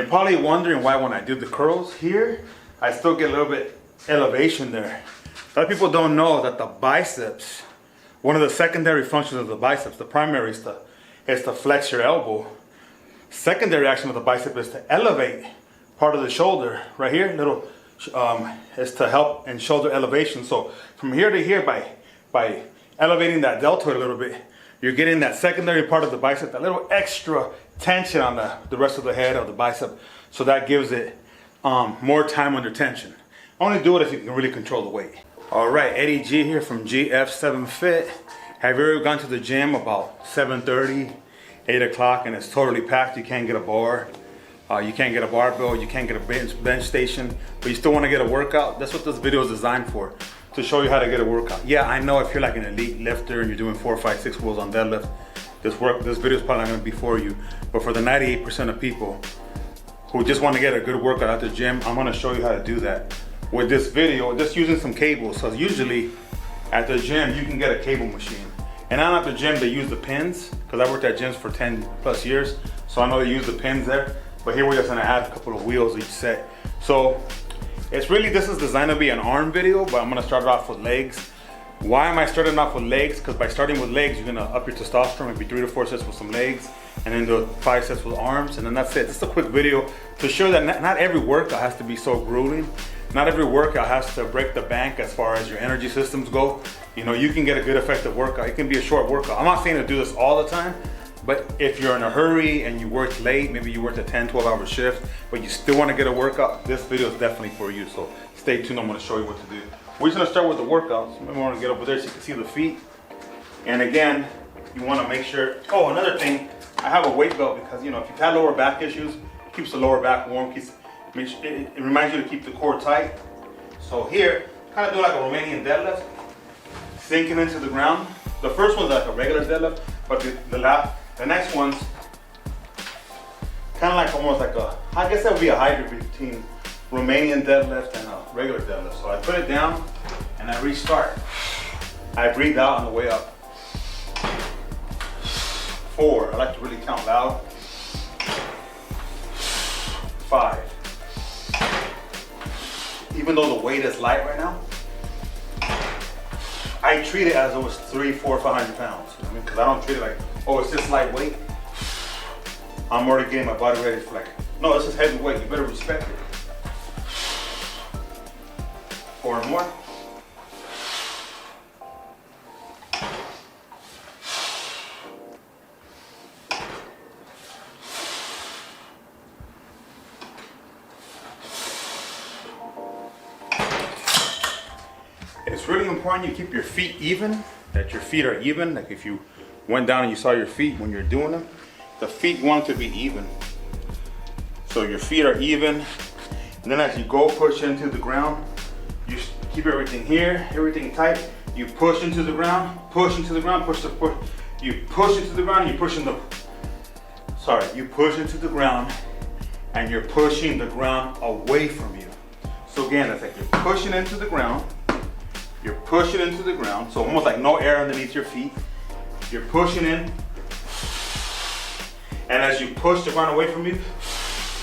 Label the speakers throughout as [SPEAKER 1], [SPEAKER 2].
[SPEAKER 1] you're probably wondering why when I do the curls here, I still get a little bit elevation there. A lot of people don't know that the biceps, one of the secondary functions of the biceps, the primary is to flex your elbow. Secondary action of the bicep is to elevate part of the shoulder right here, is to help in shoulder elevation. So from here to here, by elevating that deltoid a little bit, you're getting that secondary part of the bicep, that little extra tension on the rest of the head of the bicep. So that gives it more time under tension. Only do it if you can really control the weight. All right, Eddie G here from GF7 Fit. Have you ever gone to the gym about 7:30, 8 o'clock and it's totally packed? You can't get a bar, you can't get a barbell, you can't get a bench station, but you still want to get a workout? That's what this video is designed for, to show you how to get a workout. Yeah, I know if you're like an elite lifter and you're doing 4, 5, 6 wheels on deadlift, this video is probably not going to be for you. But for the 98% of people who just want to get a good workout at the gym, I'm going to show you how to do that with this video, just using some cables. So usually at the gym you can get a cable machine, and not at the gym they use the pins, because I worked at gyms for 10 plus years, so I know they use the pins there. But here we're just going to add a couple of wheels each set. So it's really, this is designed to be an arm video, but I'm going to start it off with legs. Why am I starting off with legs? Because by starting with legs, you're gonna up your testosterone, maybe 3 to 4 sets with some legs, and then do 5 sets with arms, and then that's it. Just a quick video to show that not every workout has to be so grueling. Not every workout has to break the bank as far as your energy systems go. You know, you can get a good effective workout. It can be a short workout. I'm not saying to do this all the time, but if you're in a hurry and you work late, maybe you worked a 10, 12-hour shift, but you still wanna get a workout, this video is definitely for you. So stay tuned, I'm gonna show you what to do. We're just gonna start with the workouts. Maybe I wanna get over there so you can see the feet. And again, you wanna make sure, oh, another thing, I have a weight belt because, you know, if you've had lower back issues, it keeps the lower back warm, it reminds you to keep the core tight. So here, kind of do like a Romanian deadlift, sinking into the ground. The first one's like a regular deadlift, but the next one's kind of like almost like I guess that would be a hybrid between Romanian deadlift and a regular deadlift. So I put it down and I restart. I breathe out on the way up. 4, I like to really count loud. 5. Even though the weight is light right now, I treat it as it was 300, 400, 500 pounds. You know what I mean? Because I don't treat it like, oh, it's just lightweight. I'm already getting my body ready for like, no, this is heavy weight, you better respect it. 4 more. It's really important you keep your feet even, that your feet are even. Like if you went down and you saw your feet when you're doing them, the feet want to be even. So your feet are even. And then as you go push into the ground, you keep everything here, everything tight. You push into the ground, push into the ground, you push into the ground, you push into the ground, and you're pushing the ground away from you. So again, that's like you're pushing into the ground, you're pushing into the ground, so almost like no air underneath your feet. You're pushing in, and as you push the ground away from you,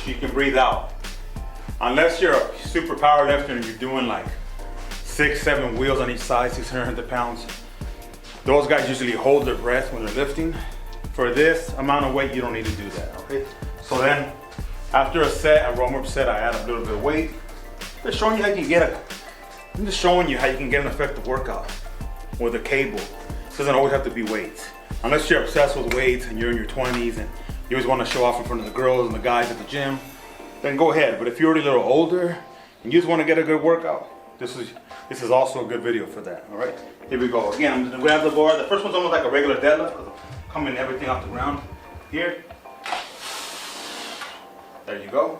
[SPEAKER 1] you can breathe out. Unless you're a super power lifter and you're doing like 6, 7 wheels on each side, 600 pounds, those guys usually hold their breath when they're lifting. For this amount of weight, you don't need to do that, okay? So then, after a set, a warm-up set, I add a little bit of weight. Just showing you how you can get I'm just showing you how you can get an effective workout with a cable. It doesn't always have to be weights. Unless you're obsessed with weights and you're in your 20s and you always want to show off in front of the girls and the guys at the gym, then go ahead. But if you're already a little older and you just want to get a good workout, this is also a good video for that, all right? Here we go. Again, I'm just gonna grab the bar. The first one's almost like a regular deadlift because I'm coming everything off the ground. Here. There you go.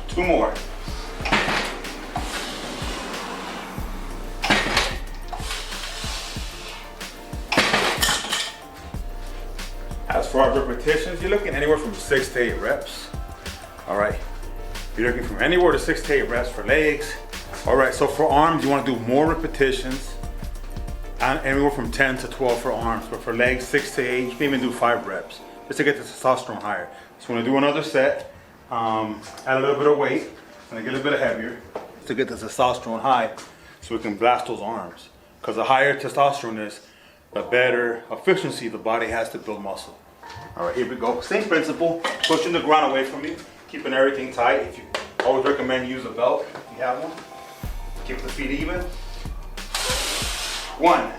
[SPEAKER 1] Two more. for our repetitions, you're looking anywhere from 6 to 8 reps. All right, you're looking from anywhere to 6 to 8 reps for legs. All right, so for arms, you want to do more repetitions, and anywhere from 10 to 12 for arms. But for legs, 6 to 8. You can even do 5 reps just to get the testosterone higher. So we're gonna do another set, add a little bit of weight, and get a little bit heavier to get the testosterone high, so we can blast those arms. Because the higher testosterone is, the better efficiency the body has to build muscle. All right, here we go. Same principle, pushing the ground away from you, keeping everything tight. If you always recommend you use a belt if you have one. Keep the feet even. 1,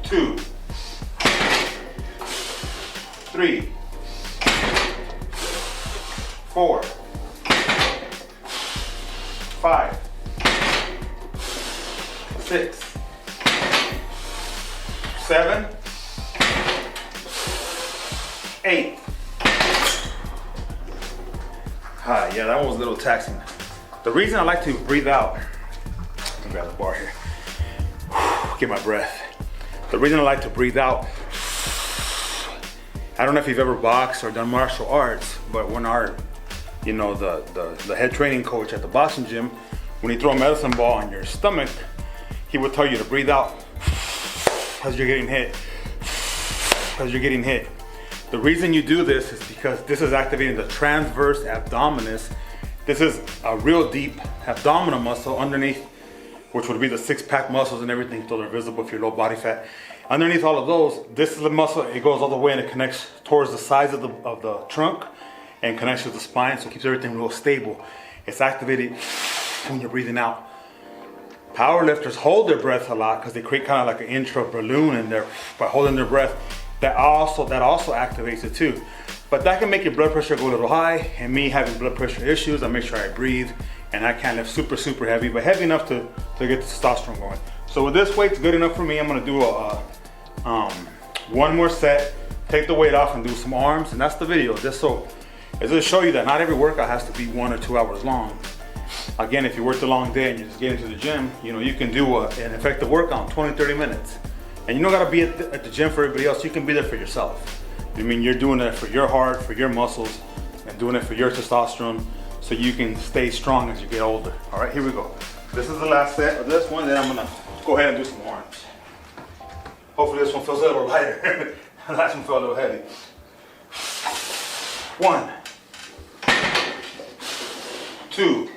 [SPEAKER 1] 2, 3, 4, 5, 6, 7, 8. Yeah, that one was a little taxing. The reason I like to breathe out, let me grab the bar here, get my breath. The reason I like to breathe out, I don't know if you've ever boxed or done martial arts, but when our, the head training coach at the boxing gym, when he throw a medicine ball on your stomach, he would tell you to breathe out as you're getting hit, as you're getting hit. The reason you do this is because this is activating the transverse abdominis. This is a real deep abdominal muscle underneath, which would be the 6-pack muscles and everything, so they're visible if you're low body fat. Underneath all of those, this is the muscle. It goes all the way and it connects towards the sides of the trunk and connects to the spine, so it keeps everything real stable. It's activated when you're breathing out. Powerlifters hold their breath a lot because they create kind of like an intra balloon in there by holding their breath. That also activates it too. But that can make your blood pressure go a little high, and me having blood pressure issues, I make sure I breathe, and I can't lift super heavy, but heavy enough to get the testosterone going. So with this weight's good enough for me. I'm gonna do one more set, take the weight off and do some arms, and that's the video. Just to show you that not every workout has to be 1 or 2 hours long. Again, if you worked a long day and you just get into the gym, you can do an effective workout in 20, 30 minutes. And you don't gotta be at the gym for everybody else. You can be there for yourself. I mean, you're doing it for your heart, for your muscles, and doing it for your testosterone, so you can stay strong as you get older. All right, here we go. This is the last set of this one, then I'm gonna go ahead and do some arms. Hopefully this one feels a little lighter. The last one felt a little heavy. 1, 2,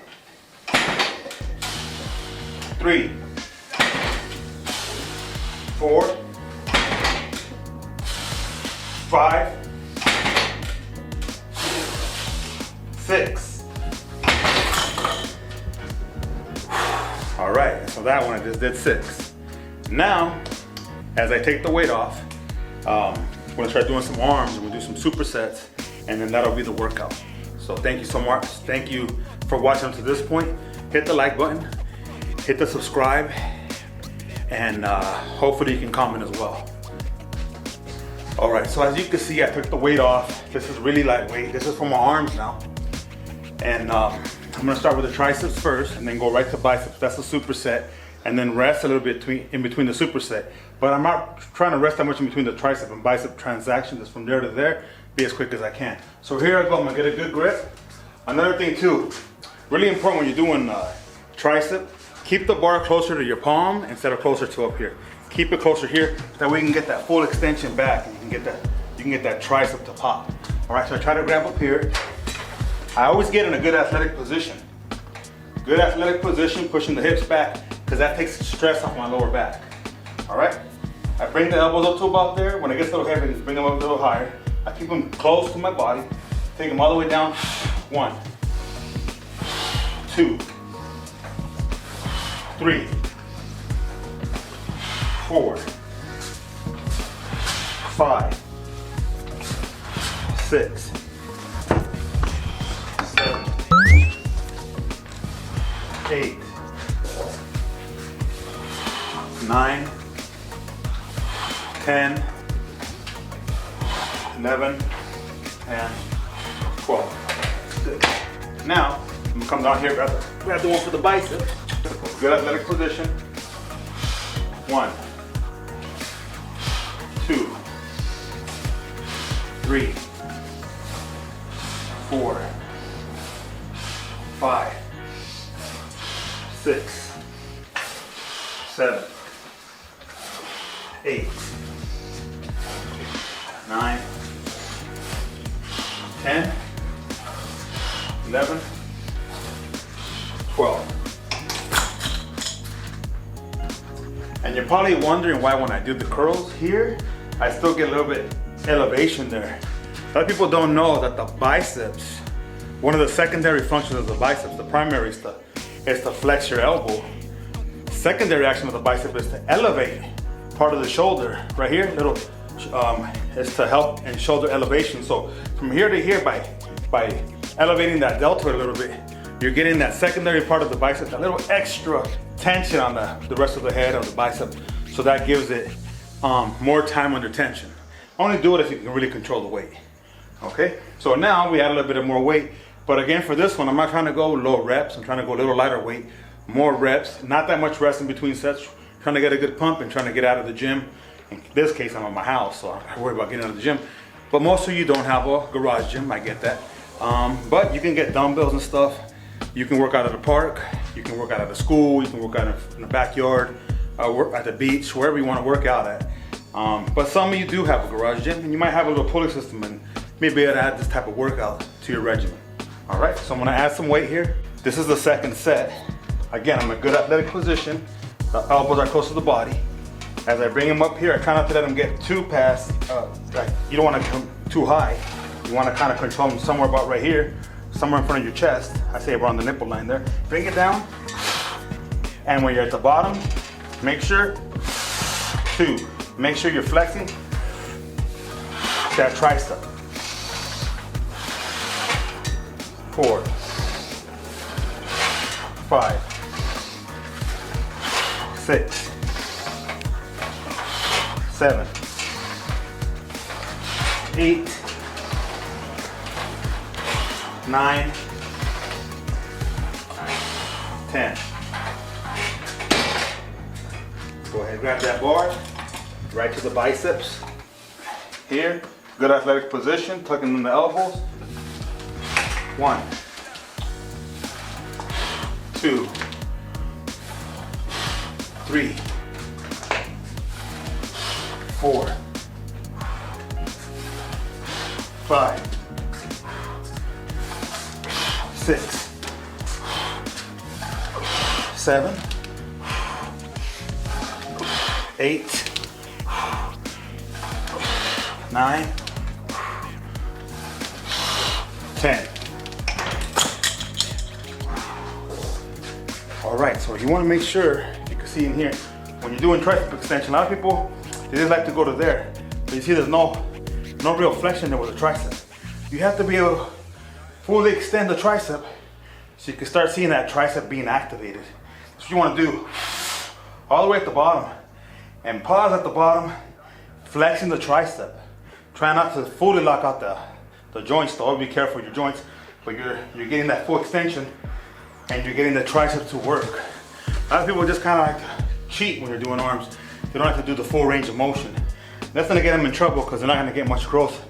[SPEAKER 1] 3, 4, 5, 6. All right, so that one I just did 6. Now, as I take the weight off, I'm gonna start doing some arms, and we'll do some supersets, and then that'll be the workout. So thank you so much. Thank you for watching up to this point. Hit the like button, hit the subscribe, and hopefully you can comment as well. All right, so as you can see, I took the weight off. This is really lightweight. This is for my arms now. And I'm gonna start with the triceps first and then go right to biceps. That's the superset. And then rest a little bit in between the superset. But I'm not trying to rest that much in between the tricep and bicep transaction. Just from there to there, be as quick as I can. So here I go, I'm gonna get a good grip. Another thing too, really important when you're doing tricep, keep the bar closer to your palm instead of closer to up here. Keep it closer here, that way you can get that full extension back and you can get that tricep to pop. All right, so I try to grab up here. I always get in a good athletic position. Good athletic position, pushing the hips back, because that takes stress off my lower back. All right, I bring the elbows up to about there. When it gets a little heavy, just bring them up a little higher. I keep them close to my body, take them all the way down. 1, 2, 3, 4, 5, 6, 7, 8, 9, 10, 11, and 12. Good. Now, I'm gonna come down here, grab the one for the biceps. Good athletic position. 1, 2, 3, 4, 5, 6, 7, 8, 9, 10, 11, 12. And you're probably wondering why when I do the curls here, I still get a little bit elevation there. A lot of people don't know that the biceps, one of the secondary functions of the biceps, the primary is to flex your elbow. Secondary action of the bicep is to elevate part of the shoulder right here, is to help in shoulder elevation. So from here to here, by elevating that deltoid a little bit, you're getting that secondary part of the bicep, a little extra tension on the rest of the head of the bicep. So that gives it more time under tension. Only do it if you can really control the weight. Okay, so now we add a little bit of more weight. But again, for this one, I'm not trying to go low reps. I'm trying to go a little lighter weight, more reps, not that much rest in between sets. Trying to get a good pump and trying to get out of the gym. In this case, I'm at my house, so I don't worry about getting out of the gym. But most of you don't have a garage gym, I get that. But you can get dumbbells and stuff. You can work out at the park. You can work out at the school. You can work out in the backyard, work at the beach, wherever you want to work out at. But some of you do have a garage gym, and you might have a little pulley system and maybe able to add this type of workout to your regimen. All right, so I'm gonna add some weight here. This is the second set. Again, I'm in a good athletic position. The elbows are close to the body. As I bring them up here, I try not to let them get too past, you don't want to come too high. You want to kind of control them somewhere about right here, somewhere in front of your chest. I say around the nipple line there. Bring it down. And when you're at the bottom, make sure you're flexing that tricep. 4, 5, 6, 7, 8, 9, 10. Go ahead, grab that bar, right to the biceps. Here, good athletic position, tucking in the elbows. 1, 2, 3, 4, 5, 6, 7, 8, 9, 10. All right, so you want to make sure, you can see in here, when you're doing tricep extension, a lot of people, they just like to go to there. But you see there's no real flexion there with the tricep. You have to be able to fully extend the tricep so you can start seeing that tricep being activated. That's what you want to do. All the way at the bottom. And pause at the bottom, flexing the tricep. Try not to fully lock out the joints though. Be careful with your joints. But you're getting that full extension and you're getting the tricep to work. A lot of people just kind of like to cheat when they're doing arms. They don't have to do the full range of motion. That's gonna get them in trouble because they're not gonna get much growth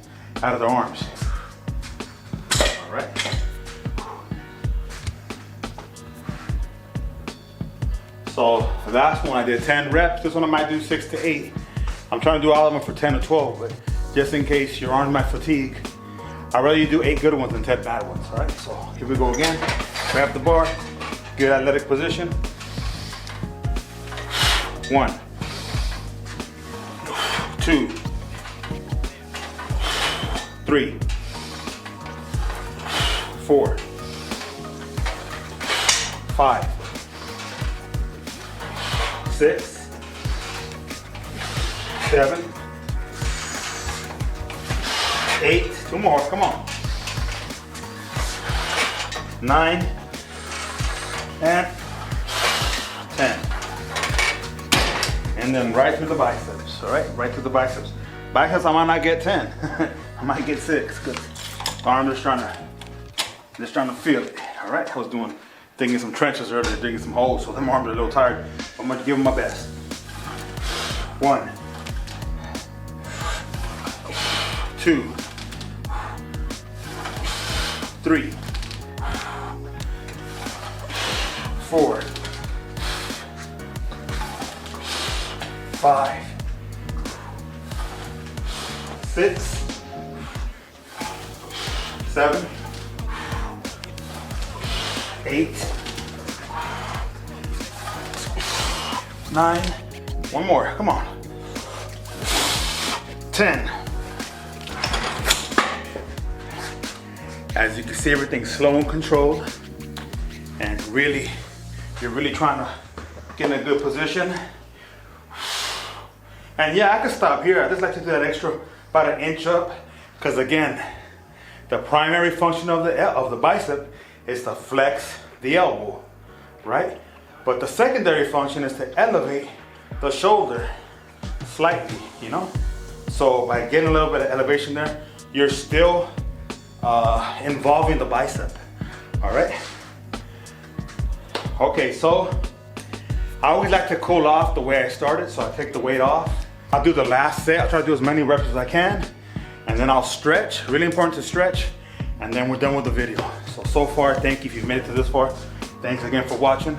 [SPEAKER 1] out of their arms. All right. So last one I did 10 reps. This one I might do 6 to 8. I'm trying to do all of them for 10 to 12, but just in case your arms might fatigue, I'd rather you do 8 good ones than 10 bad ones. All right, so here we go again. Grab the bar, good athletic position. 1, 2, 3, 4, 5, 6, 7, 8, 2 more, come on. 9, and 10. And then right through the biceps, all right? Right through the biceps. Biceps, I might not get 10. I might get 6, because the arm just trying to feel it, all right? I was digging some trenches earlier, digging some holes, so them arms are a little tired. I'm gonna give them my best. 1, 2, 3, 4, 5, 6, 7, 8, 9, one more, come on, 10. As you can see, everything's slow and controlled, and really, you're really trying to get in a good position. And yeah, I could stop here. I just like to do that extra, about an inch up, because again, the primary function of the bicep is to flex the elbow, right? But the secondary function is to elevate the shoulder slightly, you know? So by getting a little bit of elevation there, you're still involving the bicep, all right? Okay, so I always like to cool off the way I started, so I take the weight off. I'll do the last set. I'll try to do as many reps as I can, and then I'll stretch. Really important to stretch, and then we're done with the video. So far, thank you if you've made it to this far. Thanks again for watching.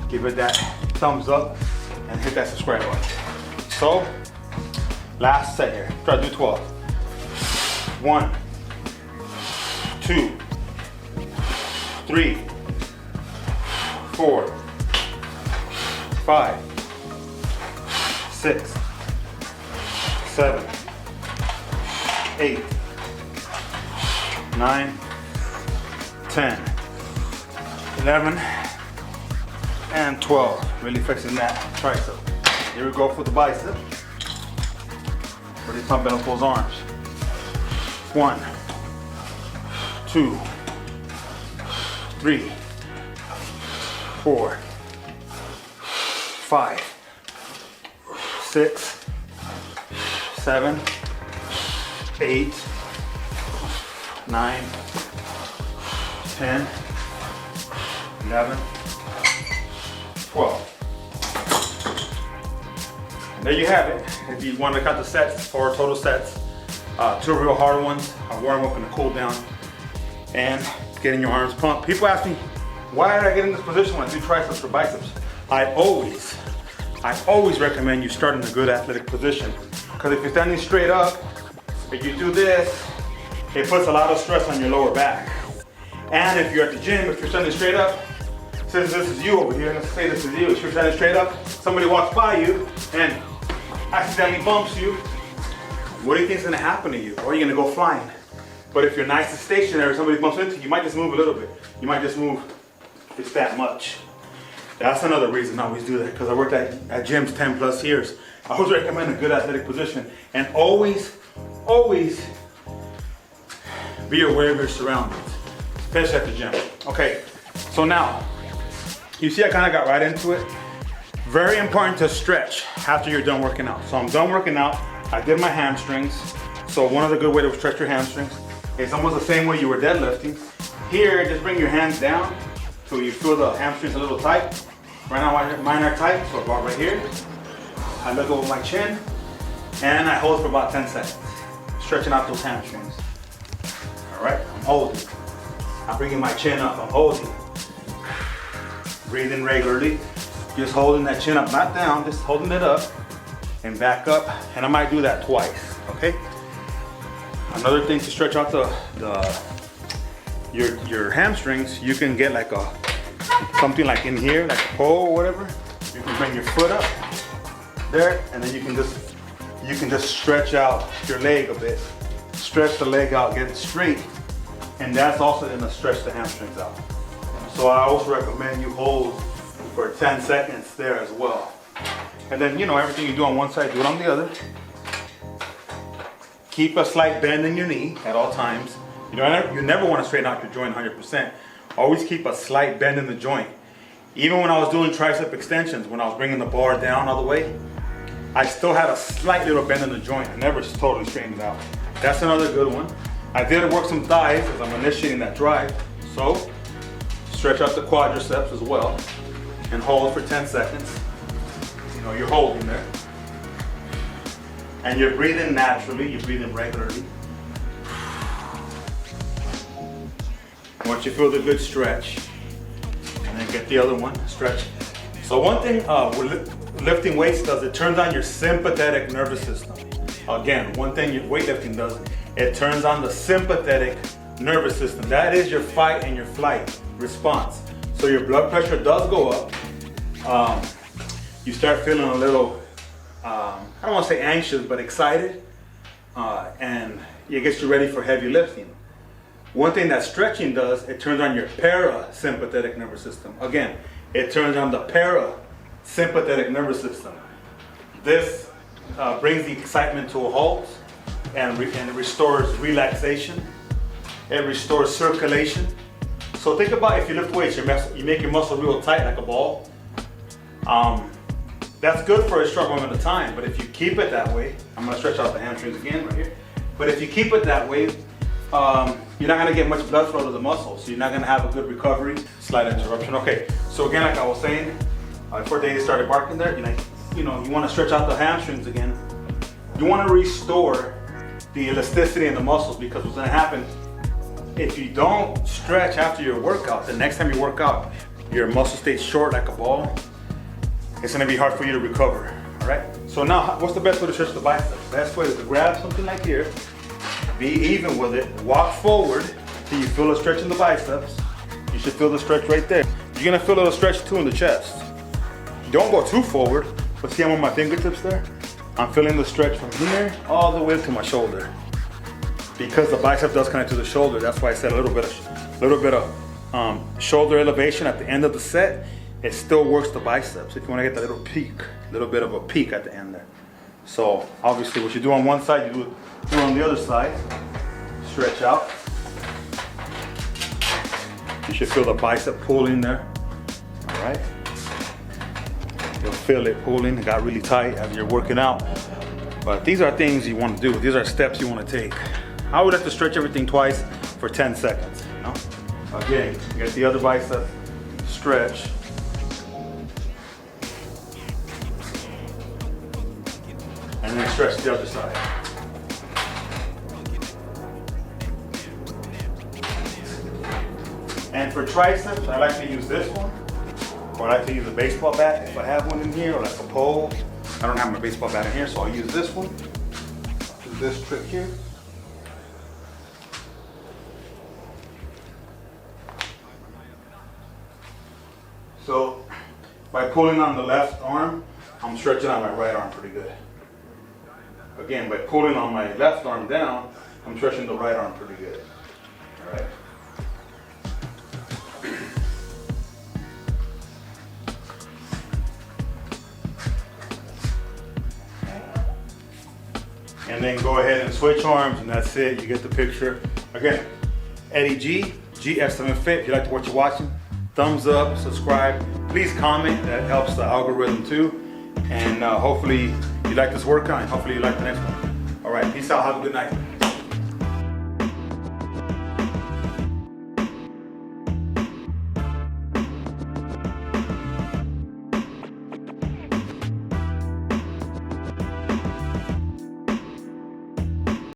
[SPEAKER 1] Give it that thumbs up and hit that subscribe button. So, last set here. Try to do 12. 1, 2, 3, 4, 5, 6, 7, 8, 9, 10, 11, and 12. Really flexing that tricep. Here we go for the bicep. Really pumping up those arms. 1, 2, 3, 4, 5, 6, 7, 8, 9, 10, 11, 12. And there you have it. If you want to count the sets, 4 total sets, 2 real hard ones, a warm up and a cool down, and getting your arms pumped. People ask me, why did I get in this position when I do triceps or biceps? I always recommend you start in a good athletic position. Because if you're standing straight up, if you do this, it puts a lot of stress on your lower back. And if you're at the gym, if you're standing straight up, since this is you over here, let's say this is you, if you're standing straight up, somebody walks by you and accidentally bumps you, what do you think is gonna happen to you? Or are you gonna go flying? But if you're nice and stationary, somebody bumps into you, you might just move a little bit. You might just move just that much. That's another reason I always do that, because I worked at gyms 10 plus years. I always recommend a good athletic position, and always be aware of your surroundings, especially at the gym. Okay, so now, you see I kind of got right into it. Very important to stretch after you're done working out. So I'm done working out, I did my hamstrings. So one of the good ways to stretch your hamstrings is almost the same way you were deadlifting. Here, just bring your hands down so you feel the hamstrings a little tight. Right now mine are tight, so about right here. I let go of my chin, and I hold for about 10 seconds, stretching out those hamstrings. All right, I'm holding. I'm bringing my chin up, I'm holding. Breathing regularly, just holding that chin up, not down, just holding it up and back up. And I might do that twice, okay? Another thing to stretch out your hamstrings, you can get like something like in here, like a pole or whatever. You can bring your foot up there, and then you can just stretch out your leg a bit. Stretch the leg out, get it straight, and that's also gonna stretch the hamstrings out. So I also recommend you hold for 10 seconds there as well. And then, you know, everything you do on one side, do it on the other. Keep a slight bend in your knee at all times. You never want to straighten out your joint 100%. Always keep a slight bend in the joint. Even when I was doing tricep extensions, when I was bringing the bar down all the way, I still had a slight little bend in the joint. I never totally straightened it out. That's another good one. I did work some thighs as I'm initiating that drive. So, stretch out the quadriceps as well and hold for 10 seconds. You know, you're holding there. And you're breathing naturally, you're breathing regularly. Once you feel the good stretch, and then get the other one, stretch. So one thing lifting weights does, it turns on your sympathetic nervous system. Again, one thing weightlifting does, it turns on the sympathetic nervous system. That is your fight and your flight response. So your blood pressure does go up. You start feeling a little, I don't want to say anxious, but excited. And it gets you ready for heavy lifting. One thing that stretching does, it turns on your parasympathetic nervous system. Again, it turns on the parasympathetic nervous system. This brings the excitement to a halt and restores relaxation. It restores circulation. So think about if you lift weights, you make your muscle real tight like a ball. That's good for a short moment of time, but if you keep it that way, I'm gonna stretch out the hamstrings again right here. But if you keep it that way, you're not gonna get much blood flow to the muscle, so you're not gonna have a good recovery. Slight interruption. Okay, so again, like I was saying, before Dave started barking there, you wanna stretch out the hamstrings again. You wanna restore the elasticity in the muscles, because what's gonna happen, if you don't stretch after your workout, the next time you work out, your muscle stays short like a ball, it's gonna be hard for you to recover, all right? So now, what's the best way to stretch the biceps? Best way is to grab something like here, be even with it, walk forward till you feel a stretch in the biceps. You should feel the stretch right there. You're gonna feel a little stretch too in the chest. Don't go too forward, but see I'm on my fingertips there? I'm feeling the stretch from here all the way to my shoulder. Because the bicep does connect to the shoulder, that's why I said a little bit of shoulder elevation at the end of the set. It still works the biceps if you want to get that little bit of a peak at the end there. So obviously what you do on one side, you do on the other side. Stretch out. You should feel the bicep pulling there. All right. You'll feel it pulling. It got really tight as you're working out. But these are things you want to do. These are steps you want to take. I would have to stretch everything twice for 10 seconds. Again, get the other bicep, stretch. And then stretch the other side. And for triceps, I like to use this one. Or I like to use a baseball bat if I have one in here, or like a pole. I don't have my baseball bat in here, so I'll use this one. Do this trick here. So by pulling on the left arm, I'm stretching out my right arm pretty good. Again, by pulling on my left arm down, I'm stretching the right arm pretty good. All right. And then go ahead and switch arms, and that's it. You get the picture. Again, Eddie G, GF7 Fit. If you like what you're watching, thumbs up, subscribe. Please comment. That helps the algorithm too. And hopefully you like this workout, and hopefully you like the next one. All right, peace out. Have a good night.